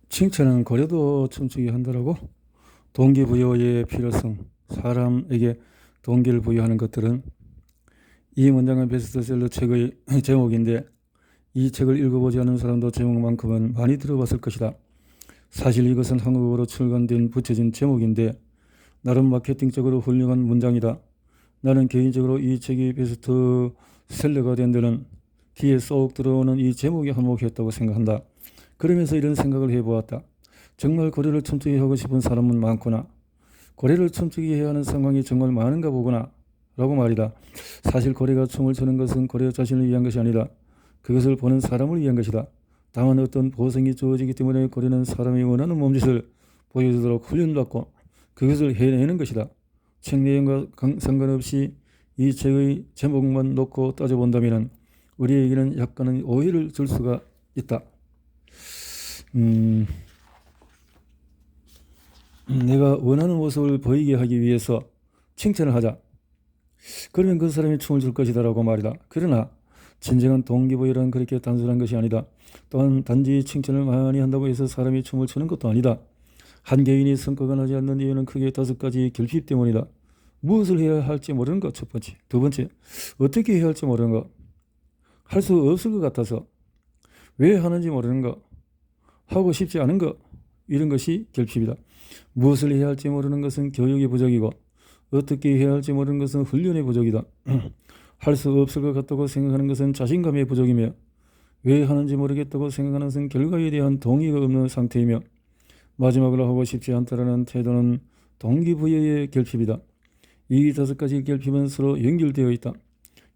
칭찬은 고려도 춤추게 한다라고? 동기부여의 필요성, 사람에게 동기를 부여하는 것들은 이 문장은 베스트셀러 책의 제목인데 이 책을 읽어보지 않은 사람도 제목만큼은 많이 들어봤을 것이다. 사실 이것은 한국어로 출간된 붙여진 제목인데 나름 마케팅적으로 훌륭한 문장이다. 나는 개인적으로 이 책이 베스트셀러가 된 데는 귀에 쏙 들어오는 이 제목이 한몫했다고 생각한다. 그러면서 이런 생각을 해보았다. 정말 고래를 춤추게 하고 싶은 사람은 많구나. 고래를 춤추게 해야 하는 상황이 정말 많은가 보구나 라고 말이다. 사실 고래가 춤을 추는 것은 고래 자신을 위한 것이 아니다. 그것을 보는 사람을 위한 것이다. 다만 어떤 보상이 주어지기 때문에 고래는 사람이 원하는 몸짓을 보여주도록 훈련받고 그것을 해내는 것이다. 책 내용과 상관없이 이 책의 제목만 놓고 따져본다면 우리에게는 약간의 오해를 줄 수가 있다. 내가 원하는 모습을 보이게 하기 위해서 칭찬을 하자. 그러면 그 사람이 춤을 출 것이다 라고 말이다. 그러나 진정한 동기부여는 그렇게 단순한 것이 아니다. 또한 단지 칭찬을 많이 한다고 해서 사람이 춤을 추는 것도 아니다. 한 개인이 성과가 나지 않는 이유는 크게 5가지 결핍 때문이다. 무엇을 해야 할지 모르는 것, 첫 번째. 두 번째, 어떻게 해야 할지 모르는 것. 할 수 없을 것 같아서. 왜 하는지 모르는 것. 하고 싶지 않은 것. 이런 것이 결핍이다. 무엇을 해야 할지 모르는 것은 교육의 부족이고 어떻게 해야 할지 모르는 것은 훈련의 부족이다. 할 수 없을 것 같다고 생각하는 것은 자신감의 부족이며 왜 하는지 모르겠다고 생각하는 것은 결과에 대한 동의가 없는 상태이며 마지막으로 하고 싶지 않다라는 태도는 동기부여의 결핍이다. 이 5가지 결핍은 서로 연결되어 있다.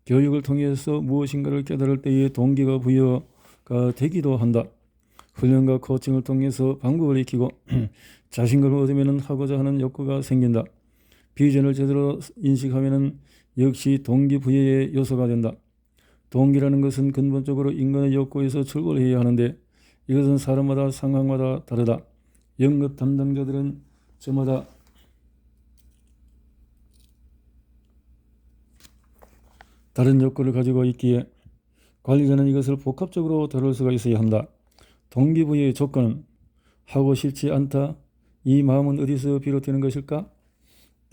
교육을 통해서 무엇인가를 깨달을 때의 동기가 부여가 되기도 한다. 훈련과 코칭을 통해서 방법을 익히고 자신감을 얻으면 하고자 하는 욕구가 생긴다. 비전을 제대로 인식하면 역시 동기부여의 요소가 된다. 동기라는 것은 근본적으로 인간의 욕구에서 출발해야 하는데 이것은 사람마다 상황마다 다르다. 영업 담당자들은 저마다 다른 욕구를 가지고 있기에 관리자는 이것을 복합적으로 다룰 수가 있어야 한다. 동기부여의 조건은 하고 싶지 않다. 이 마음은 어디서 비롯되는 것일까?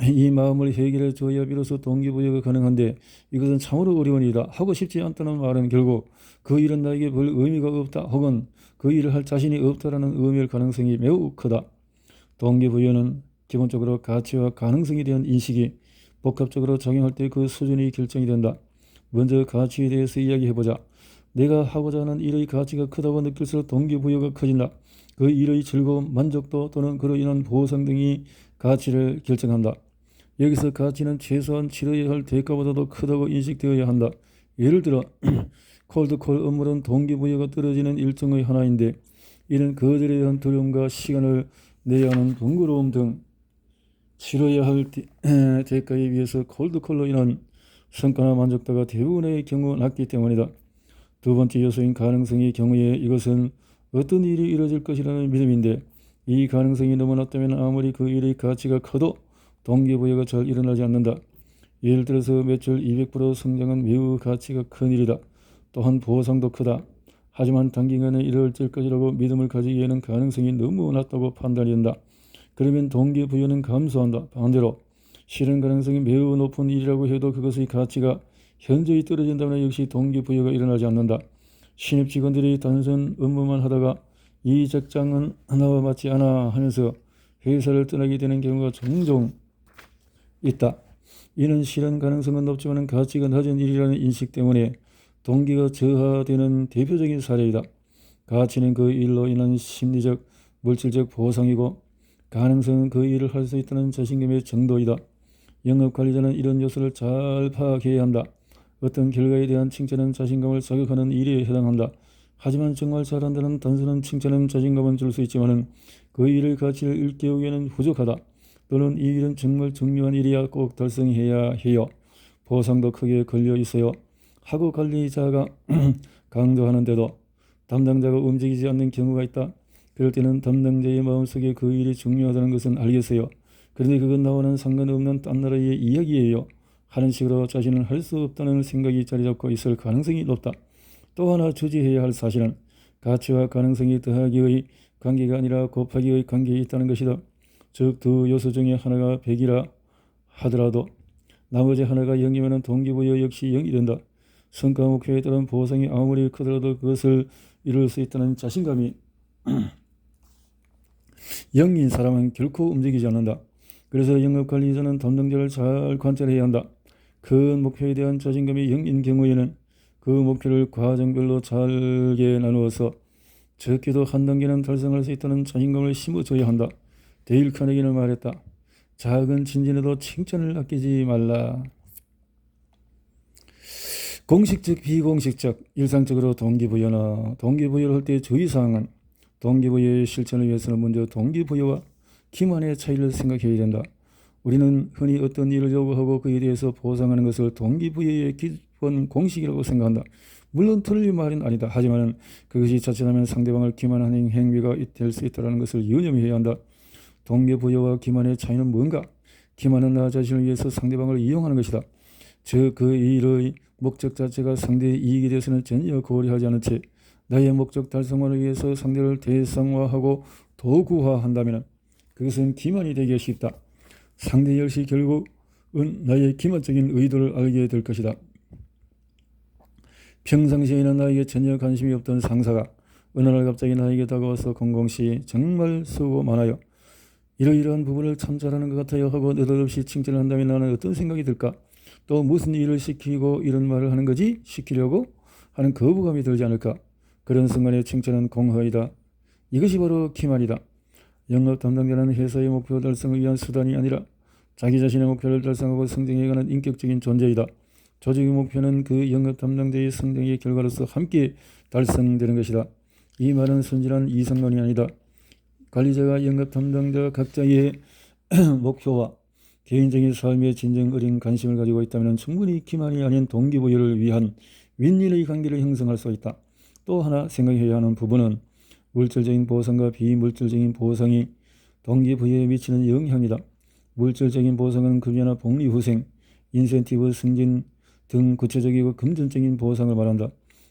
이 마음을 해결해 줘야 비로소 동기부여가 가능한데 이것은 참으로 어려운 일이다. 하고 싶지 않다는 말은 결국 그 일은 나에게 별 의미가 없다 혹은 그 일을 할 자신이 없다라는 의미일 가능성이 매우 크다. 동기부여는 기본적으로 가치와 가능성에 대한 인식이 복합적으로 작용할 때 그 수준이 결정이 된다. 먼저 가치에 대해서 이야기해보자. 내가 하고자 하는 일의 가치가 크다고 느낄수록 동기부여가 커진다. 그 일의 즐거움, 만족도 또는 그로 인한 보상 등이 가치를 결정한다. 여기서 가치는 최소한 치러야 할 대가보다도 크다고 인식되어야 한다. 예를 들어 콜드콜 업무는 동기부여가 떨어지는 일정의 하나인데 이는 거절에 대한 두려움과 시간을 내야 하는 번거로움 등 치러야 할 대가에 비해서 콜드콜로 인한 성과나 만족도가 대부분의 경우 낮기 때문이다. 두 번째 요소인 가능성의 경우에 이것은 어떤 일이 이루어질 것이라는 믿음인데 이 가능성이 너무 낮다면 아무리 그 일의 가치가 커도 동기부여가 잘 일어나지 않는다. 예를 들어서 매출 200% 성장은 매우 가치가 큰 일이다. 또한 보상도 크다. 하지만 단기간에 이루어질 것이라고 믿음을 가지기에는 가능성이 너무 낮다고 판단이 된다. 그러면 동기부여는 감소한다. 반대로 실현 가능성이 매우 높은 일이라고 해도 그것의 가치가 현저히 떨어진다면 역시 동기부여가 일어나지 않는다. 신입 직원들이 단순 업무만 하다가 이 직장은 나와 맞지 않아 하면서 회사를 떠나게 되는 경우가 종종 있다. 이는 실현 가능성은 높지만 가치가 낮은 일이라는 인식 때문에 동기가 저하되는 대표적인 사례이다. 가치는 그 일로 인한 심리적, 물질적 보상이고 가능성은 그 일을 할 수 있다는 자신감의 정도이다. 영업관리자는 이런 요소를 잘 파악해야 한다. 어떤 결과에 대한 칭찬은 자신감을 자극하는 일에 해당한다. 하지만 정말 잘한다는 단순한 칭찬은 자신감은 줄 수 있지만 그 일의 가치를 일깨우기에는 부족하다. 또는 이 일은 정말 중요한 일이야 꼭 달성해야 해요. 보상도 크게 걸려 있어요. 하고 관리자가 강조하는데도 담당자가 움직이지 않는 경우가 있다. 그럴 때는 담당자의 마음속에 그 일이 중요하다는 것은 알겠어요. 그런데 그건 나와는 상관없는 딴 나라의 이야기예요. 하는 식으로 자신은 할 수 없다는 생각이 자리 잡고 있을 가능성이 높다. 또 하나 주지해야 할 사실은 가치와 가능성이 더하기의 관계가 아니라 곱하기의 관계에 있다는 것이다. 즉 두 요소 중에 하나가 100이라 하더라도 나머지 하나가 0이면 동기부여 역시 0이 된다. 성과 목표에 따른 보상이 아무리 크더라도 그것을 이룰 수 있다는 자신감이 0인 사람은 결코 움직이지 않는다. 그래서 영업관리자는 담당자를 잘 관찰해야 한다. 큰 목표에 대한 자신감이 0인 경우에는 그 목표를 과정별로 잘게 나누어서 적게도 한 단계는 달성할 수 있다는 자신감을 심어줘야 한다. 데일 카네기는 말했다. 작은 진진에도 칭찬을 아끼지 말라. 공식적, 비공식적, 일상적으로 동기부여나 동기부여를 할 때 주의사항은 동기부여의 실천을 위해서는 먼저 동기부여와 기만의 차이를 생각해야 된다. 우리는 흔히 어떤 일을 요구하고 그에 대해서 보상하는 것을 동기부여의 기본 공식이라고 생각한다. 물론 틀린 말은 아니다. 하지만 그것이 자칫하면 상대방을 기만하는 행위가 될 수 있다는 것을 유념해야 한다. 동기부여와 기만의 차이는 뭔가? 기만은 나 자신을 위해서 상대방을 이용하는 것이다. 즉 그 일의 목적 자체가 상대의 이익에 대해서는 전혀 고려하지 않은 채 나의 목적 달성을 위해서 상대를 대상화하고 도구화한다면 그것은 기만이 되기 쉽다. 상대 역시 결국은 나의 기만적인 의도를 알게 될 것이다. 평상시에는 나에게 전혀 관심이 없던 상사가 어느 날 갑자기 나에게 다가와서 공공씨 정말 수고 많아요. 이러이러한 부분을 참 잘하는 것 같아요 하고 느닷없이 칭찬을 한다면 나는 어떤 생각이 들까? 또 무슨 일을 시키고 이런 말을 하는 거지? 시키려고 하는 거부감이 들지 않을까? 그런 순간의 칭찬은 공허이다. 이것이 바로 기만이다. 영업 담당자는 회사의 목표 달성을 위한 수단이 아니라 자기 자신의 목표를 달성하고 성장해가는 인격적인 존재이다. 조직의 목표는 그 영업 담당자의 성장의 결과로서 함께 달성되는 것이다. 이 말은 순진한 이성론이 아니다. 관리자가 영업 담당자 각자의 목표와 개인적인 삶에 진정 어린 관심을 가지고 있다면 충분히 기만이 아닌 동기부여를 위한 윈윈의 관계를 형성할 수 있다. 또 하나 생각해야 하는 부분은 물질적인 보상과 비물질적인 보상이 동기부여에 미치는 영향이다. 물질적인 보상은 급여나 복리후생, 인센티브 승진 등 구체적이고 금전적인 보상을 말한다.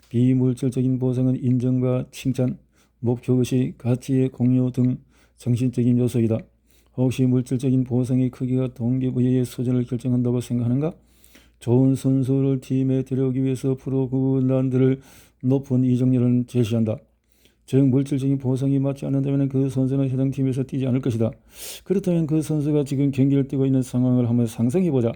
비물질적인 보상은 인정과 칭찬, 목표의식, 가치의 공유 등 정신적인 요소이다. 혹시 물질적인 보상의 크기가 동기부여의 수준을 결정한다고 생각하는가? 좋은 선수를 팀에 데려오기 위해서 프로구단들을 높은 이적률을 제시한다. 즉 물질적인 보상이 맞지 않는다면 그 선수는 해당 팀에서 뛰지 않을 것이다. 그렇다면 그 선수가 지금 경기를 뛰고 있는 상황을 한번 상상해보자.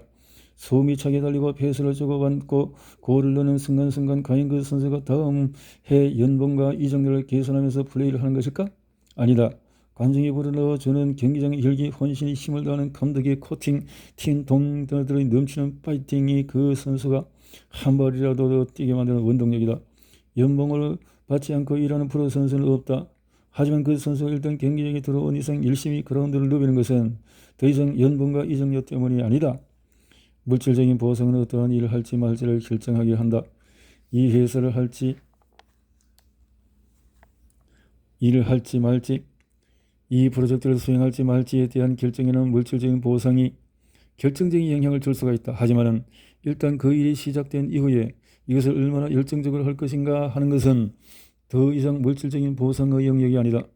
숨이 차게 달리고 패스를 주고받고 골을 넣는 순간순간 과연 그 선수가 다음 해 연봉과 이적률을 계산하면서 플레이를 하는 것일까? 아니다. 관중이 불어넣어주는 경기장의 열기, 혼신이 힘을 다하는 감독의 코팅, 팀 동료들의 넘치는 파이팅이 그 선수가 한 발이라도 더 뛰게 만드는 원동력이다. 연봉을 받지 않고 일하는 프로 선수는 없다. 하지만 그 선수가 일단 경기장에 들어온 이상 열심히 그라운드를 누비는 것은 더 이상 연봉과 이적료 때문이 아니다. 물질적인 보상은 어떠한 일을 할지 말지를 결정하게 한다. 이 회사를 할지, 일을 할지 말지, 이 프로젝트를 수행할지 말지에 대한 결정에는 물질적인 보상이 결정적인 영향을 줄 수가 있다. 하지만 일단 그 일이 시작된 이후에 이것을 얼마나 열정적으로 할 것인가 하는 것은 더 이상 물질적인 보상의 영역이 아니다.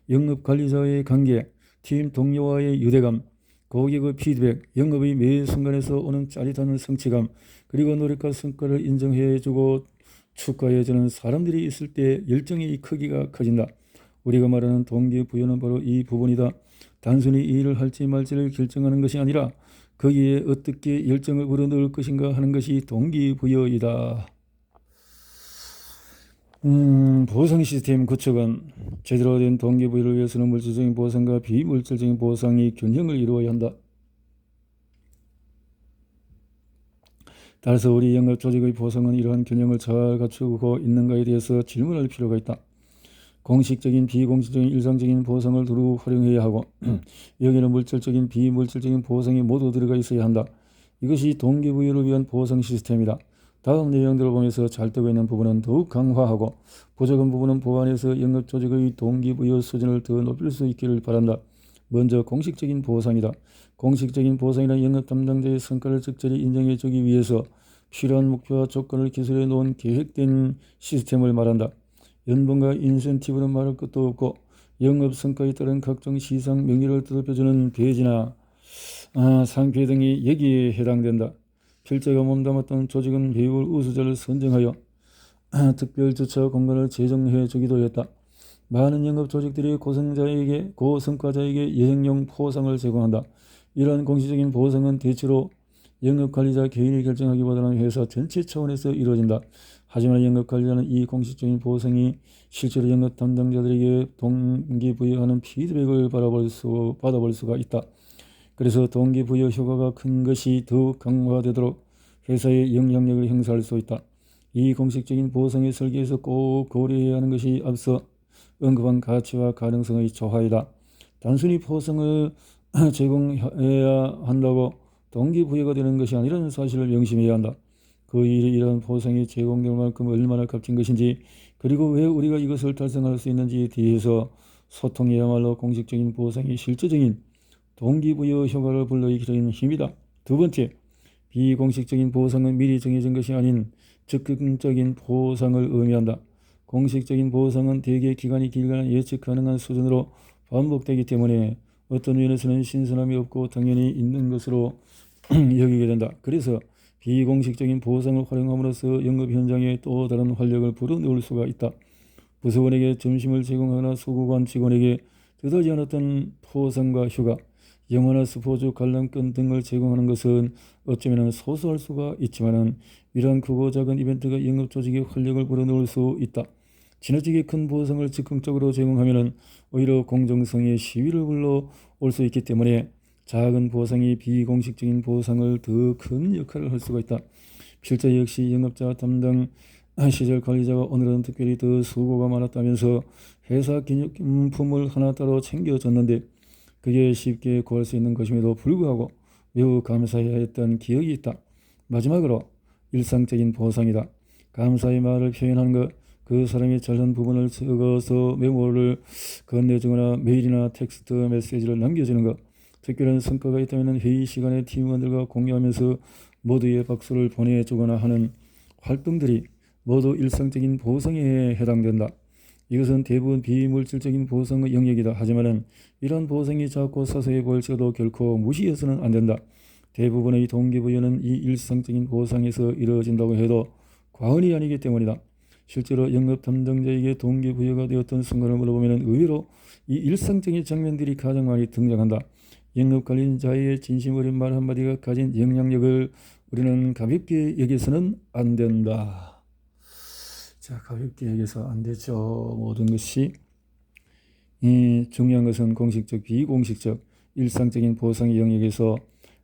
영업관리자와의 관계, 팀 동료와의 유대감, 고객의 피드백, 영업의 매 순간에서 오는 짜릿한 성취감, 그리고 노력과 성과를 인정해주고 축하해주는 사람들이 있을 때 열정의 크기가 커진다. 우리가 말하는 동기부여는 바로 이 부분이다. 단순히 이 일을 할지 말지를 결정하는 것이 아니라 거기에 어떻게 열정을 불어넣을 것인가 하는 것이 동기부여이다. 보상 시스템 구축은 제대로 된 동기부여를 위해서는 물질적인 보상과 비물질적인 보상이 균형을 이루어야 한다. 따라서 우리 영업 조직의 보상은 이러한 균형을 잘 갖추고 있는가에 대해서 질문할 필요가 있다. 공식적인, 비공식적인, 일상적인 보상을 두루 활용해야 하고 여기는 물질적인, 비물질적인 보상이 모두 들어가 있어야 한다. 이것이 동기부여를 위한 보상 시스템이다. 다음 내용들을 보면서 잘 되고 있는 부분은 더욱 강화하고 부족한 부분은 보완해서 영업조직의 동기부여 수준을 더 높일 수 있기를 바란다. 먼저 공식적인 보상이다. 공식적인 보상이란 영업 담당자의 성과를 적절히 인정해주기 위해서 필요한 목표와 조건을 기술해 놓은 계획된 시스템을 말한다. 연봉과 인센티브는 말할 것도 없고 영업 성과에 따른 각종 시상 명예를 더럽혀주는 배지나 상패 등이 여기에 해당된다. 필자가 몸담았던 조직은 배울 우수자를 선정하여 특별 주차 공간을 제공해 주기도 했다. 많은 영업 조직들이 고성과자에게 여행용 포상을 제공한다. 이러한 공식적인 보상은 대체로 영업 관리자 개인이 결정하기보다는 회사 전체 차원에서 이루어진다. 하지만 영업 관리자는 이 공식적인 보상이 실제로 영업 담당자들에게 동기부여하는 피드백을 받아볼 수가 있다. 그래서 동기부여 효과가 큰 것이 더욱 강화되도록 회사의 영향력을 행사할 수 있다. 이 공식적인 보상의 설계에서 꼭 고려해야 하는 것이 앞서 언급한 가치와 가능성의 조화이다. 단순히 보상을 제공해야 한다고 동기부여가 되는 것이 아니라는 사실을 명심해야 한다. 그 일이 이러한 보상이 제공될 만큼 얼마나 값진 것인지, 그리고 왜 우리가 이것을 달성할 수 있는지에 대해서 소통해야말로 공식적인 보상이 실제적인 동기부여 효과를 불러일으키는 힘이다. 두 번째, 비공식적인 보상은 미리 정해진 것이 아닌 즉흥적인 보상을 의미한다. 공식적인 보상은 대개 기간이 길거나 예측 가능한 수준으로 반복되기 때문에 어떤 면에서는 신선함이 없고 당연히 있는 것으로 여기게 된다. 그래서 비공식적인 보상을 활용함으로써 영업 현장에 또 다른 활력을 불어넣을 수가 있다. 부서원에게 점심을 제공하거나 소구관 직원에게 뜻하지 않았던 포상과 휴가, 영화나 스포츠 관람권 등을 제공하는 것은 어쩌면 소소할 수가 있지만 이러한 크고 작은 이벤트가 영업 조직의 활력을 불어넣을 수 있다. 지나치게 큰 보상을 즉흥적으로 제공하면 오히려 공정성의 시비를 불러올 수 있기 때문에 작은 보상이 비공식적인 보상을 더 큰 역할을 할 수가 있다. 필자 역시 영업자 담당 시절 관리자가 오늘은 특별히 더 수고가 많았다면서 회사 기념품을 하나 따로 챙겨줬는데 그게 쉽게 구할 수 있는 것임에도 불구하고 매우 감사해야 했던 기억이 있다. 마지막으로 일상적인 보상이다. 감사의 말을 표현하는 것, 그 사람이 잘한 부분을 적어서 메모를 건네주거나 메일이나 텍스트 메시지를 남겨주는 것, 특별한 성과가 있다면 회의 시간에 팀원들과 공유하면서 모두의 박수를 보내주거나 하는 활동들이 모두 일상적인 보상에 해당된다. 이것은 대부분 비물질적인 보상의 영역이다. 하지만 이런 보상이 작고 사소해 보일지라도 결코 무시해서는 안 된다. 대부분의 동기부여는 이 일상적인 보상에서 이루어진다고 해도 과언이 아니기 때문이다. 실제로 영업 담당자에게 동기부여가 되었던 순간을 물어보면 의외로 이 일상적인 장면들이 가장 많이 등장한다. 영업 관리자의 진심 어린 말 한마디가 가진 영향력을 우리는 가볍게 여기서는 안 된다. 자, 가볍게 여기서 안 되죠. 모든 것이 중요한 것은 공식적, 비공식적, 일상적인 보상의 영역에서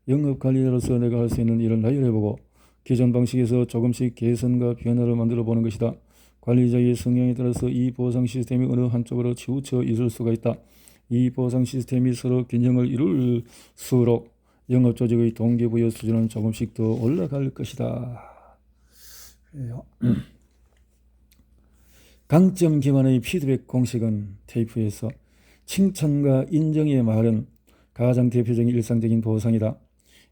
영업 관리자로서 내가 할 수 있는 일을 나열해보고 기존 방식에서 조금씩 개선과 변화를 만들어 보는 것이다. 관리자의 성향에 따라서 이 보상 시스템이 어느 한쪽으로 치우쳐 있을 수가 있다. 이 보상 시스템이 서로 균형을 이룰수록 영업 조직의 동기부여 수준은 조금씩 더 올라갈 것이다. 그래요. 강점 기반의 피드백 공식은 테이프에서 칭찬과 인정의 말은 가장 대표적인 일상적인 보상이다.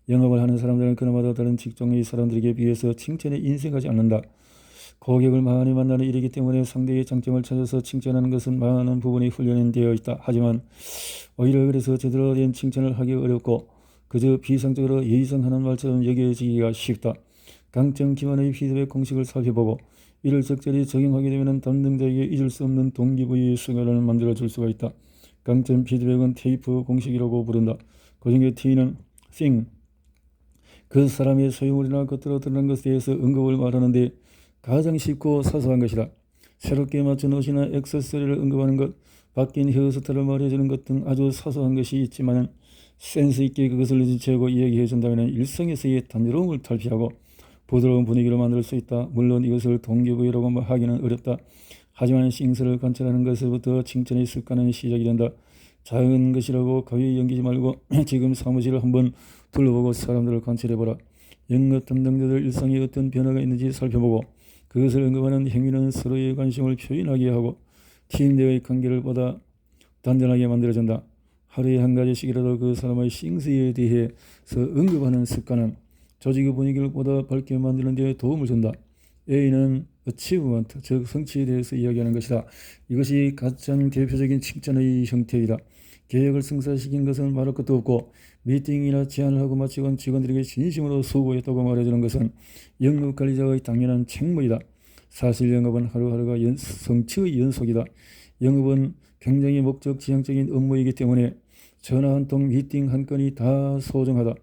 영업을 하는 사람들은 그나마도 다른 직종의 사람들에게 비해서 칭찬에 인색하지 않는다. 고객을 많이 만나는 일이기 때문에 상대의 장점을 찾아서 칭찬하는 것은 많은 부분이 훈련되어 있다. 하지만 오히려 그래서 제대로 된 칭찬을 하기 어렵고 그저 비상적으로 예의상하는 말처럼 여겨지기가 쉽다. 강점 기반의 피드백 공식을 살펴보고 이를 적절히 적용하게 되면 담당자에게 잊을 수 없는 동기부여의 순간을 만들어줄 수가 있다. 강점 피드백은 테이프 공식이라고 부른다. 그중에 T는 think, 그 사람의 소유물이나 겉으로 드러난 것에 대해서 언급을 말하는데 가장 쉽고 사소한 것이다. 새롭게 맞춘 옷이나 액세서리를 언급하는 것, 바뀐 헤어스타일을 말해주는 것 등 아주 사소한 것이 있지만 센스 있게 그것을 눈치채고 이야기해 준다면 일상에서의 단조로움을 탈피하고 부드러운 분위기를 만들 수 있다. 물론 이것을 동기부여라고 하기는 어렵다. 하지만 싱스를 관찰하는 것부터 칭찬의 습관은 시작이 된다. 작은 것이라고 가위에 연기지 말고 지금 사무실을 한번 둘러보고 사람들을 관찰해보라. 영업 담당자들 일상에 어떤 변화가 있는지 살펴보고 그것을 언급하는 행위는 서로의 관심을 표현하게 하고 팀 내의 관계를 보다 단단하게 만들어준다. 하루에 한 가지씩이라도 그 사람의 싱스에 대해서 언급하는 습관은 조직의 분위기를 보다 밝게 만드는 데 도움을 준다. A는 achievement, 즉 성취에 대해서 이야기하는 것이다. 이것이 가장 대표적인 칭찬의 형태이다. 계획을 성사시킨 것은 말할 것도 없고 미팅이나 제안을 하고 마치고 온 직원들에게 진심으로 수고했다고 말해주는 것은 영업관리자의 당연한 책무이다. 사실 영업은 하루하루가 성취의 연속이다. 영업은 굉장히 목적 지향적인 업무이기 때문에 전화 한 통, 미팅 한 건이 다 소중하다.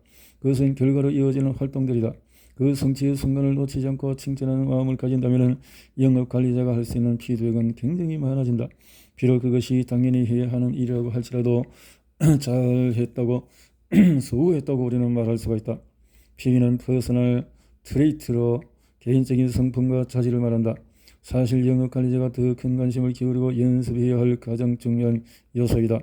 그것은 결과로 이어지는 활동들이다. 그 성취의 순간을 놓치지 않고 칭찬하는 마음을 가진다면 영업관리자가 할 수 있는 피드백은 굉장히 많아진다. 비록 그것이 당연히 해야 하는 일이라고 할지라도 잘했다고 수고했다고 우리는 말할 수가 있다. P는 퍼스널 트레이트로 개인적인 성품과 자질을 말한다. 사실 영업관리자가 더 큰 관심을 기울이고 연습해야 할 가장 중요한 요소이다.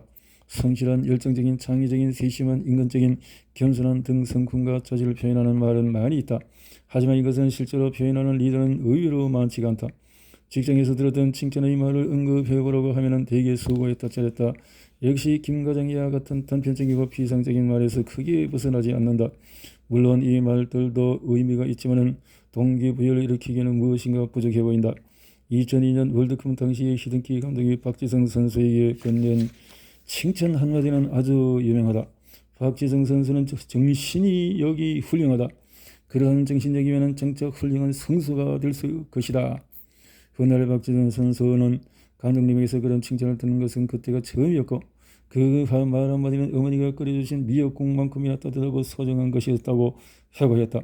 성실한, 열정적인, 창의적인, 세심한, 인간적인, 겸손한 등 성품과 자질을 표현하는 말은 많이 있다. 하지만 이것은 실제로 표현하는 리더는 의외로 많지가 않다. 직장에서 들었던 칭찬의 말을 언급해보라고 하면 대개 수고했다, 잘했다. 역시 김과장이와 같은 단편적이고 비상적인 말에서 크게 벗어나지 않는다. 물론 이 말들도 의미가 있지만 동기부여를 일으키기에는 무엇인가 부족해 보인다. 2002년 월드컵 당시에 히든키 감독이 박지성 선수에게 건넨 칭찬 한마디는 아주 유명하다. 박지성 선수는 정신이 여기 훌륭하다. 그러한 정신력이면 정적 훌륭한 선수가 될 것이다. 그날 박지성 선수는 감독님에게서 그런 칭찬을 듣는 것은 그때가 처음이었고 그 말 한마디는 어머니가 끓여주신 미역국만큼이나 따뜻하고 소중한 것이었다고 회고했다.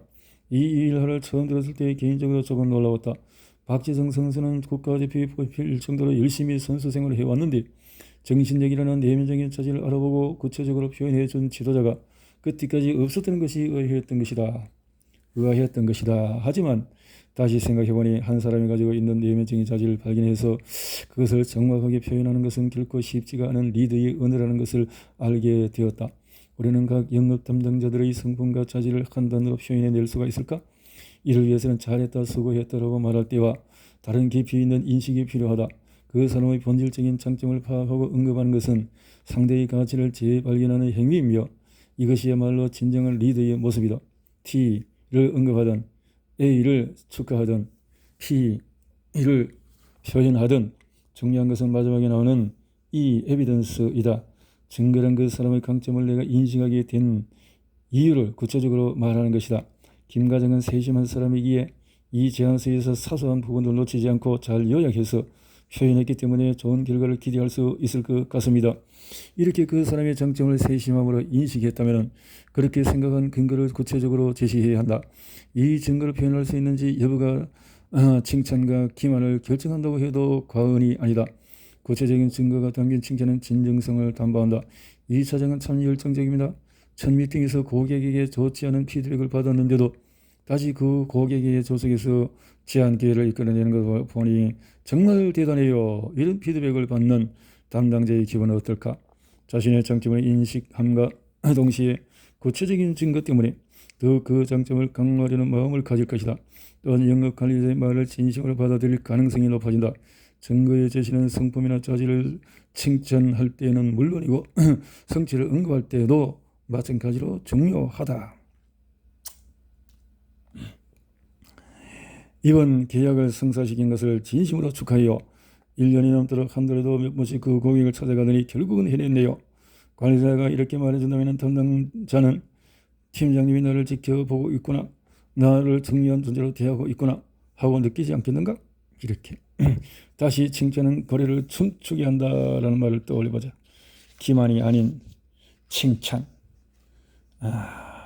이 일화를 처음 들었을 때 개인적으로 조금 놀라웠다. 박지성 선수는 국가대표에 뽑힐 정도로 열심히 선수 생활을 해왔는데 정신력이라는 내면적인 자질을 알아보고 구체적으로 표현해준 지도자가 끝까지 없었던 것이 의아했던 것이다. 하지만 다시 생각해보니 한 사람이 가지고 있는 내면적인 자질을 발견해서 그것을 정확하게 표현하는 것은 결코 쉽지가 않은 리더의 은혜라는 것을 알게 되었다. 우리는 각 영업 담당자들의 성품과 자질을 한 단어로 표현해낼 수가 있을까? 이를 위해서는 잘했다, 수고했다라고 말할 때와 다른 깊이 있는 인식이 필요하다. 그 사람의 본질적인 장점을 파악하고 언급하는 것은 상대의 가치를 재발견하는 행위이며 이것이야말로 진정한 리더의 모습이다. T를 언급하든 A를 축하하든 P를 표현하든 중요한 것은 마지막에 나오는 이 에비던스이다. 증거란 그 사람의 강점을 내가 인식하게 된 이유를 구체적으로 말하는 것이다. 김과장은 세심한 사람이기에 이 제안서에서 사소한 부분을 놓치지 않고 잘 요약해서 표현했기 때문에 좋은 결과를 기대할 수 있을 것 같습니다. 이렇게 그 사람의 장점을 세심함으로 인식했다면 그렇게 생각한 근거를 구체적으로 제시해야 한다. 이 증거를 표현할 수 있는지 여부가 칭찬과 기만을 결정한다고 해도 과언이 아니다. 구체적인 증거가 담긴 칭찬은 진정성을 담보한다. 이 차장은 참 열정적입니다. 첫 미팅에서 고객에게 좋지 않은 피드백을 받았는데도 다시 그 고객에게 조직에서 제안 기회를 이끌어내는 걸 보니 정말 대단해요. 이런 피드백을 받는 담당자의 기분은 어떨까? 자신의 장점을 인식함과 동시에 구체적인 증거 때문에 더 그 장점을 강화하려는 마음을 가질 것이다. 또한 영업관리자의 말을 진심으로 받아들일 가능성이 높아진다. 증거에 제시는 성품이나 자질을 칭찬할 때는 물론이고 성취를 언급할 때도 마찬가지로 중요하다. 이번 계약을 성사시킨 것을 진심으로 축하해요. 1년이 넘도록 한 달에도 몇 번씩 그 고객을 찾아가더니 결국은 해냈네요. 관리자가 이렇게 말해준다면 담당자는 팀장님이 나를 지켜보고 있구나, 나를 중요한 존재로 대하고 있구나 하고 느끼지 않겠는가? 이렇게 다시 칭찬은 거래를 춤추게 한다라는 말을 떠올려보자. 기만이 아닌 칭찬.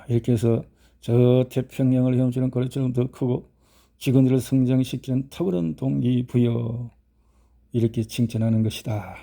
이렇게 해서 저 태평양을 헤엄치는 거래처럼 더 크고 직원들을 성장시키는 탁월한 동기부여, 이렇게 칭찬하는 것이다.